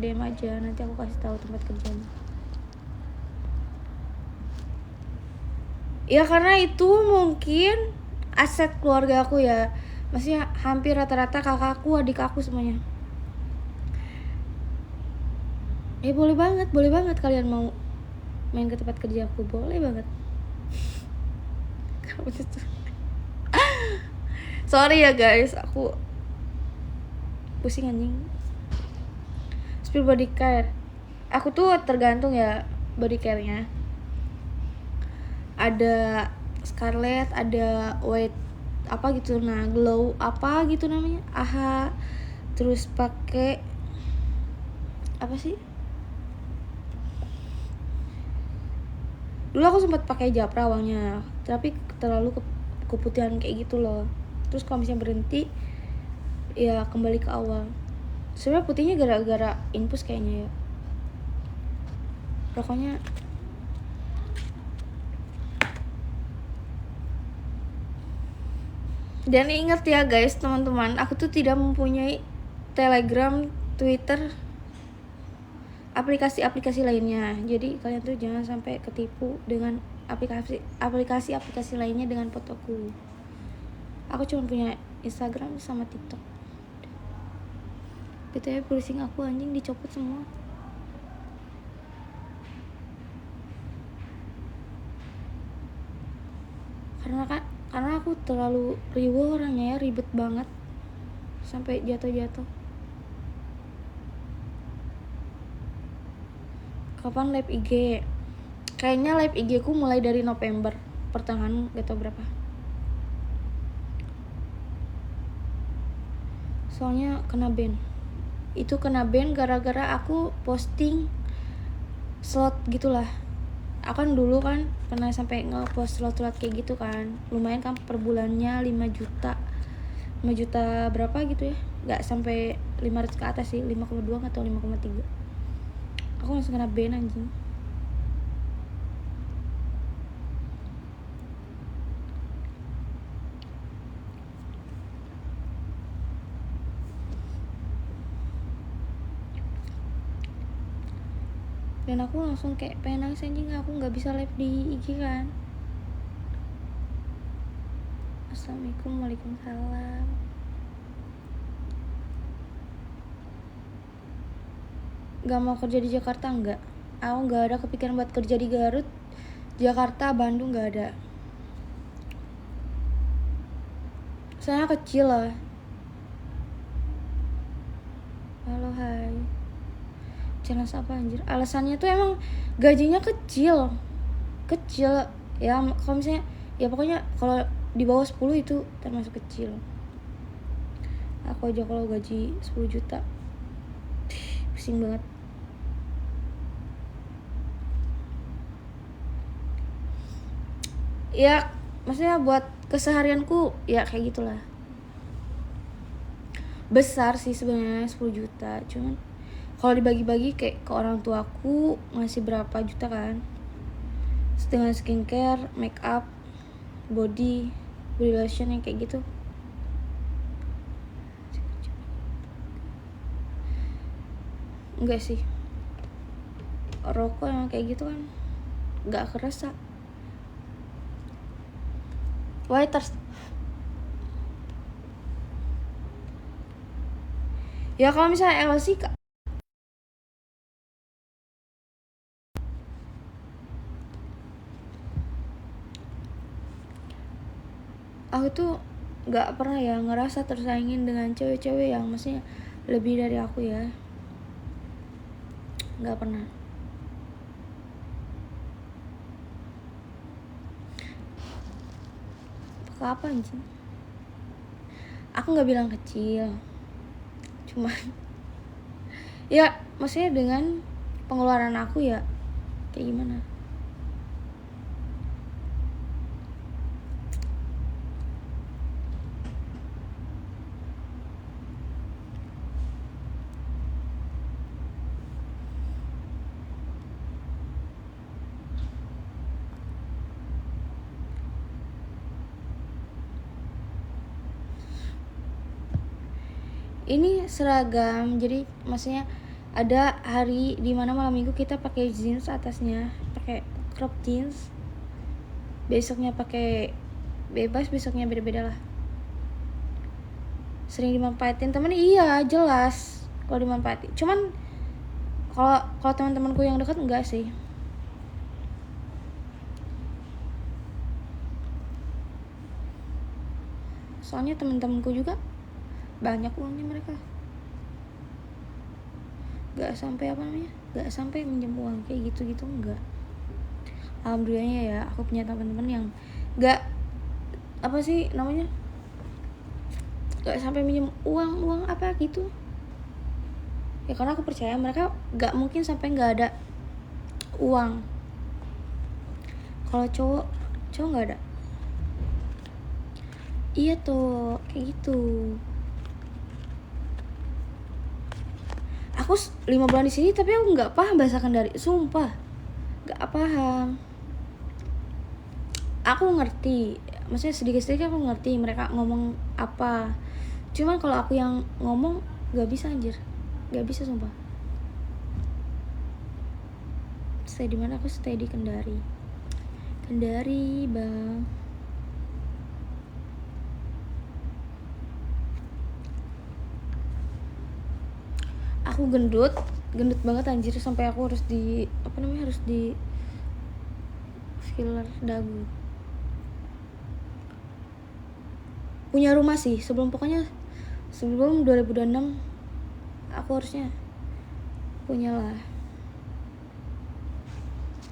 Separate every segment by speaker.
Speaker 1: DM aja, nanti aku kasih tahu tempat kerjanya. Ya karena itu mungkin aset keluarga aku ya, maksudnya hampir rata-rata kakakku, adik aku semuanya. Ya boleh banget kalian mau main ke tempat kerja aku, boleh banget. Kamu tuh sorry ya guys, aku pusing anjing. Spill body care, aku tuh tergantung ya body care-nya. Ada Scarlett, ada White apa gitu, nah Glow apa gitu namanya, AHA. Terus pakai apa sih, dulu aku sempat pakai Japra awalnya, tapi terlalu keputihan kayak gitu loh. Terus kalau misalnya berhenti ya kembali ke awal. Sebenarnya putihnya gara-gara infus kayaknya ya. Pokoknya dan ingat ya guys, teman-teman, aku tuh tidak mempunyai Telegram, Twitter, aplikasi-aplikasi lainnya. Jadi kalian tuh jangan sampai ketipu dengan aplikasi lainnya dengan fotoku. Aku cuma punya Instagram sama TikTok. BTW pusing aku anjing, dicopot semua. Karena aku terlalu riweuh orangnya ya, ribet banget sampai jatuh-jatuh. Kapan live IG? Kayaknya live IG ku mulai dari November pertengahan, gak tau berapa. Soalnya kena ban. Itu kena ban gara-gara aku posting slot gitulah. Aku kan dulu kan pernah sampai nge-post slot-slot kayak gitu kan. Lumayan kan per bulannya 5 juta. 5 juta berapa gitu ya. Gak sampai 500 ke atas sih, 5,2 atau 5,3. Aku langsung kena ban anjing. Dan aku langsung kayak pengen nangis anjing, aku gak bisa live di IG kan. Assalamualaikum, waalaikumsalam. Gak mau kerja di Jakarta enggak? Aku gak ada kepikiran buat kerja di Garut, Jakarta, Bandung gak ada. Soalnya kecil lah. Halo hai. Challenge apa anjir? Alasannya tuh emang gajinya kecil ya. Kalau misalnya ya pokoknya kalau di bawah 10 itu termasuk kecil. Aku aja kalau gaji 10 juta pusing banget. Ya maksudnya buat keseharianku ya kayak gitulah. Besar sih sebenarnya 10 juta, cuman kalau dibagi-bagi kayak ke orang tuaku ngasih berapa juta kan, dengan skincare, make up, body lotion yang kayak gitu. Enggak sih, rokok yang kayak gitu kan nggak kerasa. Waiters ya kalau misalnya LC aku tuh nggak pernah ya ngerasa tersaingin dengan cewek-cewek yang maksudnya lebih dari aku ya, nggak pernah. Apa anjing, aku nggak bilang kecil, cuman ya maksudnya dengan pengeluaran aku ya kayak gimana. Ini seragam, jadi maksudnya Ada hari dimana malam minggu kita pakai jeans, atasnya pakai crop jeans, besoknya pakai bebas, besoknya beda-beda lah. Sering dimanfaatin temen, iya jelas kalau dimanfaatin. Cuman kalau teman-temanku yang dekat enggak sih. Soalnya teman-temanku juga banyak uangnya mereka. Gak sampai gak sampai minjem uang kayak gitu enggak. Alhamdulillahnya ya, aku punya teman-teman yang gak gak sampai minjem uang apa gitu ya, karena aku percaya mereka gak mungkin sampai gak ada uang. Kalau cowok gak ada. Iya tuh kayak gitu. Aku 5 bulan di sini tapi aku nggak paham bahasa Kendari, sumpah nggak paham. Aku ngerti, maksudnya sedikit-sedikit aku ngerti mereka ngomong apa, cuman kalau aku yang ngomong nggak bisa anjir, nggak bisa sumpah. Stay di mana? Aku stay di Kendari bang. Aku gendut banget anjir, sampai aku harus di filler dagu. Punya rumah sih sebelum 2026 aku harusnya punya lah.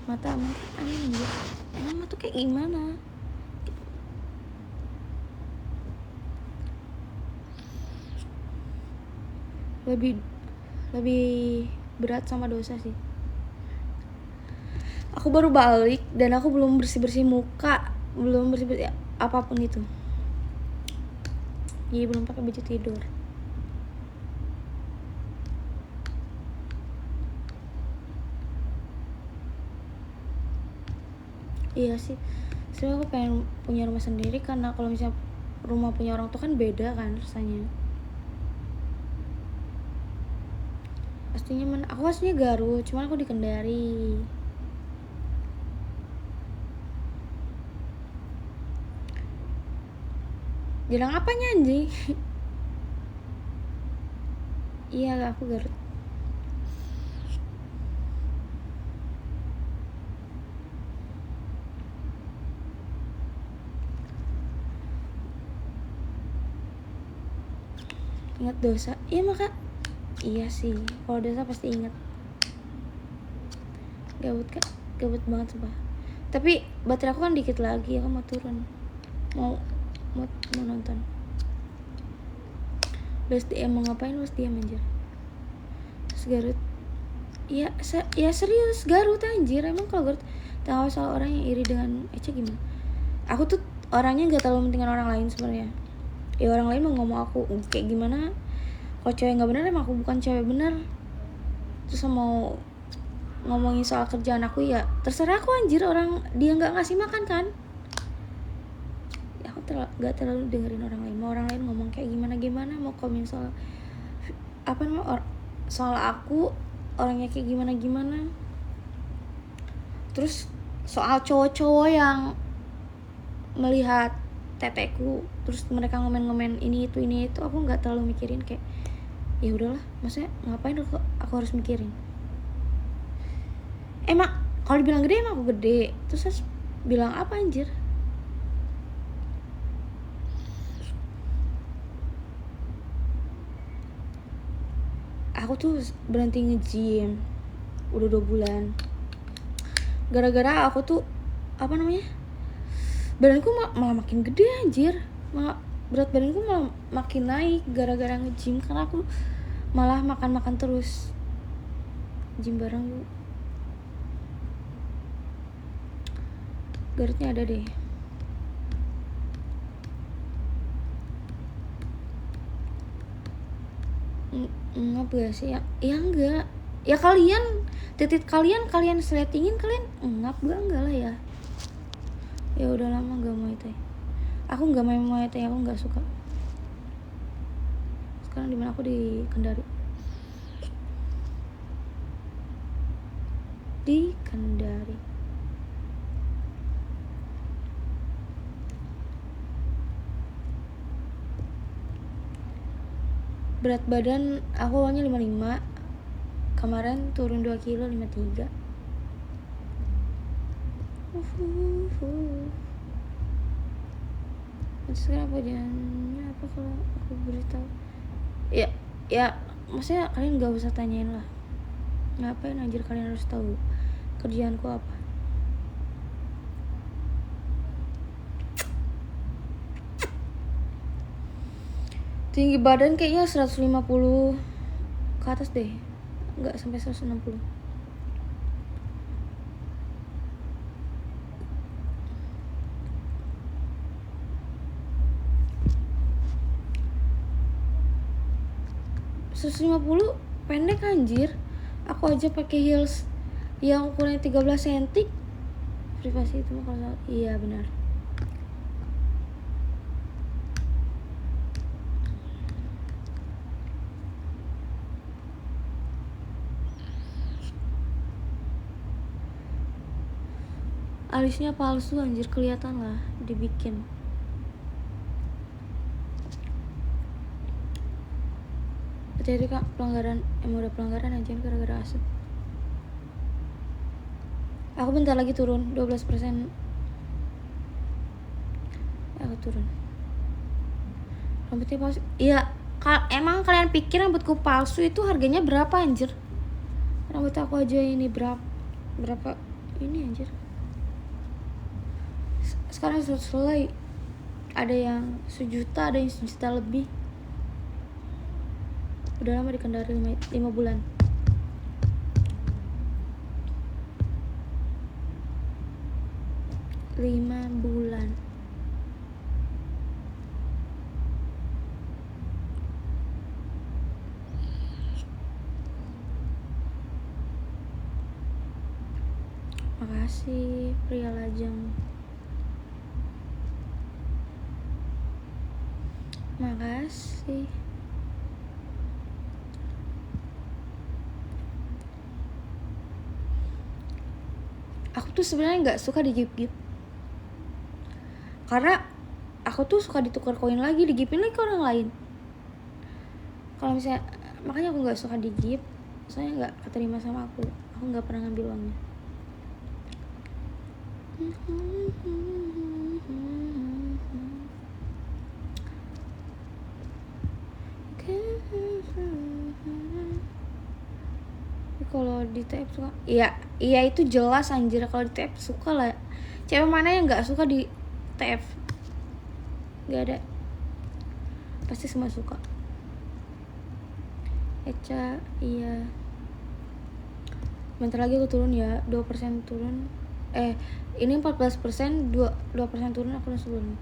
Speaker 1: Mata aneh anjir, mama tuh kayak gimana? Lebih berat sama dosa sih. Aku baru balik dan aku belum bersih muka, belum bersih apapun itu. Jadi belum pakai baju tidur. Iya sih, sebenarnya aku pengen punya rumah sendiri, karena kalau misalnya rumah punya orang tuh kan beda kan rasanya. Aku aslinya Garut, cuman aku di Kendari. Bilang apanya anjing? Iya, aku Garut. Ingat dosa? Iya maka. Iya sih, kalau dosa pasti ingat. Gabut banget sumpah. Tapi baterai aku kan dikit lagi, aku mau turun. Mau nonton. Terus DM mau ngapain, terus diam anjir. Terus Garut. Ya serius, Garut anjir. Emang kalau Garut tahu soal orang yang iri dengan Eca gimana? Aku tuh orangnya gak terlalu pentingin orang lain sebenarnya. Ya orang lain mau ngomong aku kayak gimana, kalau cewek nggak benar emang aku bukan cewek benar. Terus mau ngomongin soal kerjaan aku, ya terserah aku anjir. Orang dia nggak ngasih makan kan, ya aku nggak terlalu dengerin orang lain. Mau orang lain ngomong kayak gimana, mau komen soal soal aku orangnya kayak gimana. Terus soal cowok-cowok yang melihat teteku terus mereka ngomen ini itu, aku nggak terlalu mikirin. Kayak ya udahlah, maksudnya ngapain aku harus mikirin. Emang kalau dibilang gede emang aku gede, terus harus bilang apa anjir? Aku tuh berhenti nge-gym udah 2 bulan gara-gara aku tuh badanku malah makin gede anjir. Berat badanku malah makin naik gara-gara nge-gym, karena aku malah makan terus. Gym bareng yuk, Garutnya ada deh. Ngap gak sih? Ya enggak. Ya kalian seletingin, kalian ngap gak? Enggak lah ya. Ya udah lama gak Muay Thai. Aku nggak main Muay Thai, aku nggak suka. Sekarang dimana? Aku di Kendari. di Kendari. Berat badan aku awalnya 55, kemarin turun 2 kilo 53. Sekarang apa jangannya apa kalau aku beritahu? Ya maksudnya kalian gak usah tanyain lah, ngapain anjir kalian harus tahu kerjaanku apa. Tinggi badan kayaknya 150 ke atas deh, nggak sampai 160. Pendek anjir. Aku aja pakai heels yang ukurannya 13 cm. Privasi itu mah kalau iya benar. Alisnya palsu anjir, kelihatan lah dibikin. Jadi kak pelanggaran, udah pelanggaran aja gara-gara asap. Aku bentar lagi turun 12%. Aku turun. Rambutnya palsu. Iya, emang kalian pikir rambutku palsu itu harganya berapa anjir? Rambut aku aja ini berapa ini anjir. Sekarang sudah selesai. Ada yang 1 juta, ada yang 1 juta lebih. Udah lama di Kendari 5 bulan. Makasih pria lajang. Makasih. Aku tuh sebenarnya nggak suka digip-gip, karena aku tuh suka ditukar koin lagi, digipin lagi ke orang lain. Kalau misalnya, makanya aku nggak suka digip, soalnya nggak keterima sama aku nggak pernah ngambil uangnya. Kalau di TF suka, iya itu jelas anjir. Kalau di TF suka lah. Cewek mana yang nggak suka di TF? Nggak ada, pasti semua suka. Eca, iya. Bentar lagi aku turun ya, 2% turun. Ini 14%, 2% turun, aku langsung turun.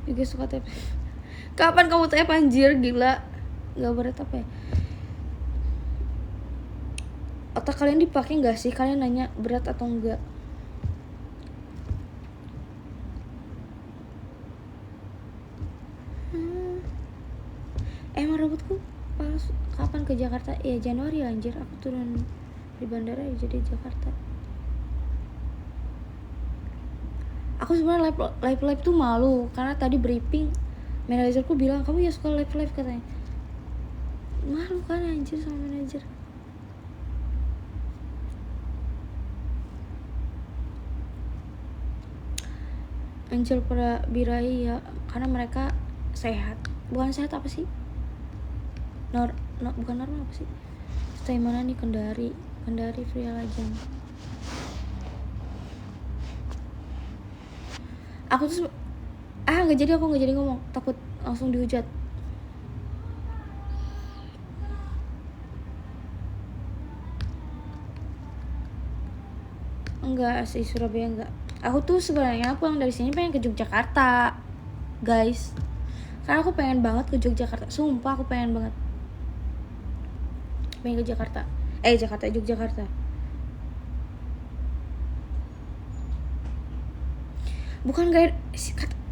Speaker 1: Juga suka tap. Kapan kamu tap anjir, gila. Gak berat apa ya? Otak kalian dipakai gak sih? Kalian nanya berat atau enggak? Emang rambutku pas kapan ke Jakarta? Ya Januari anjir, aku turun di bandara ya, jadi Jakarta. Aku sebenarnya live tuh malu karena tadi briefing manajerku bilang kamu ya suka live katanya. Malu kan anjir sama manajer. Angel pada birahi ya, karena mereka sehat. Bukan sehat apa sih? Bukan normal apa sih? Stay mana nih? Kendari Pria Lajang. Aku tuh aku nggak jadi ngomong, takut langsung dihujat. Enggak sih, Surabaya enggak. Aku tuh sebenarnya pulang dari sini pengen ke Yogyakarta, guys. Karena aku pengen banget ke Yogyakarta. Sumpah aku pengen banget. Pengen ke Jakarta. Yogyakarta. Bukan gak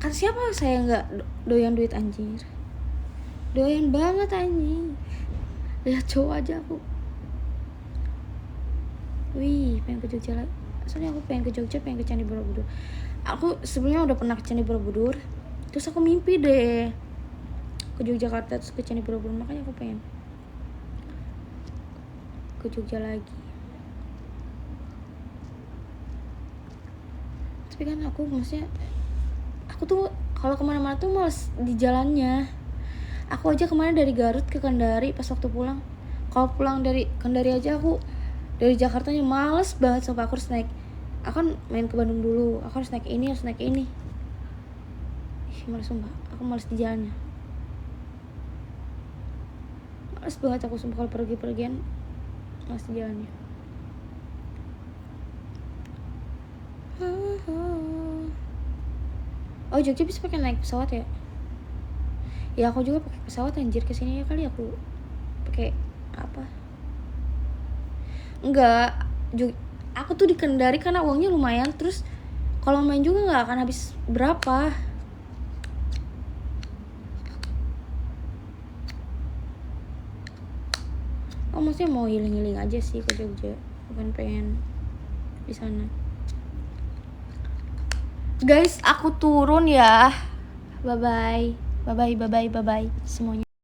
Speaker 1: kata siapa saya nggak doyan duit anjir. Doyan banget anjing. Lihat cowok aja aku. Wih, pengen ke Jogja lagi. Soalnya aku pengen ke Jogja, pengen ke Candi Borobudur. Aku sebelumnya udah pernah ke Candi Borobudur. Terus aku mimpi deh ke Yogyakarta terus ke Candi Borobudur. Makanya aku pengen ke Jogja lagi. Tapi kan aku maksudnya, aku tuh kalau kemana-mana tuh males di jalannya. Aku aja kemarin dari Garut ke Kendari pas waktu pulang. Kalau pulang dari Kendari aja aku dari Jakartanya males banget sampai aku harus naik. Aku kan main ke Bandung dulu, aku harus naik ini, harus naik ini. Ih, males sumpah, aku males di jalannya. Males banget aku sumpah kalau pergi-pergian, males di jalannya. Oh, Jogja bisa pakai naik pesawat ya? Ya aku juga pakai pesawat anjir kesini ya kali aku pakai apa? Enggak, aku tuh di Kendari karena uangnya lumayan, terus kalau main juga nggak akan habis berapa. Oh maksudnya mau healing aja sih ke Jogja, bukan pengen di sana. Guys, aku turun ya. Bye bye semuanya.